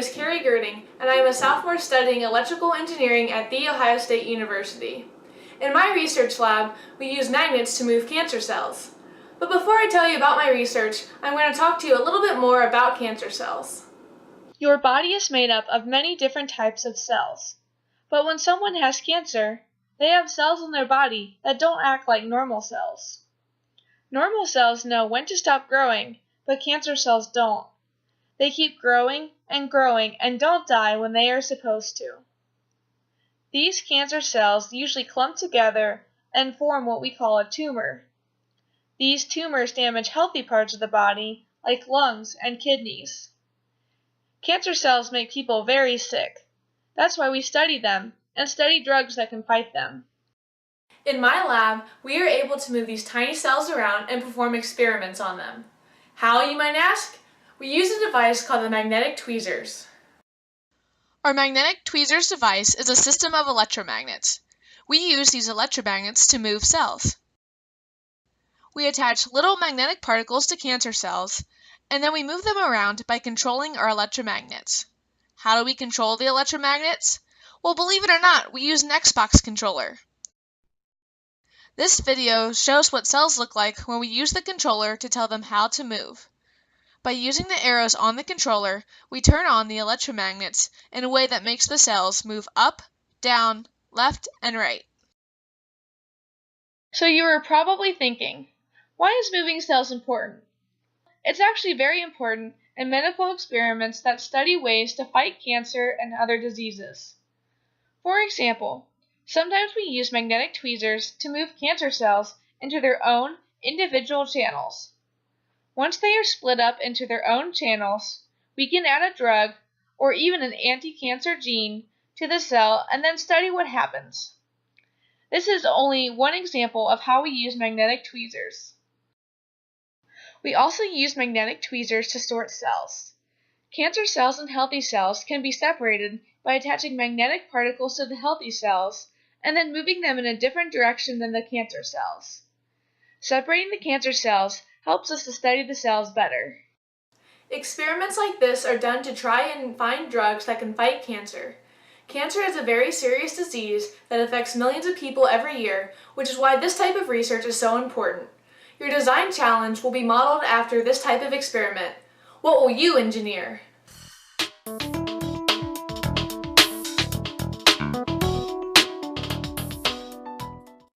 is Carrie Girding, and I am a sophomore studying electrical engineering at The Ohio State University. In my research lab, we use magnets to move cancer cells. But before I tell you about my research, I'm going to talk to you a little bit more about cancer cells. Your body is made up of many different types of cells. But when someone has cancer, they have cells in their body that don't act like normal cells. Normal cells know when to stop growing, but cancer cells don't. They keep growing and don't die when they are supposed to. These cancer cells usually clump together and form what we call a tumor. These tumors damage healthy parts of the body, like lungs and kidneys. Cancer cells make people very sick. That's why we study them and study drugs that can fight them. In my lab, we are able to move these tiny cells around and perform experiments on them. How, you might ask? We use a device called the magnetic tweezers. Our magnetic tweezers device is a system of electromagnets. We use these electromagnets to move cells. We attach little magnetic particles to cancer cells, and then we move them around by controlling our electromagnets. How do we control the electromagnets? Well, believe it or not, we use an Xbox controller. This video shows what cells look like when we use the controller to tell them how to move. By using the arrows on the controller, we turn on the electromagnets in a way that makes the cells move up, down, left, and right. So you are probably thinking, why is moving cells important? It's actually very important in medical experiments that study ways to fight cancer and other diseases. For example, sometimes we use magnetic tweezers to move cancer cells into their own individual channels. Once they are split up into their own channels, we can add a drug or even an anti-cancer gene to the cell and then study what happens. This is only one example of how we use magnetic tweezers. We also use magnetic tweezers to sort cells. Cancer cells and healthy cells can be separated by attaching magnetic particles to the healthy cells and then moving them in a different direction than the cancer cells. Separating the cancer cells helps us to study the cells better. Experiments like this are done to try and find drugs that can fight cancer. Cancer is a very serious disease that affects millions of people every year, which is why this type of research is so important. Your design challenge will be modeled after this type of experiment. What will you engineer?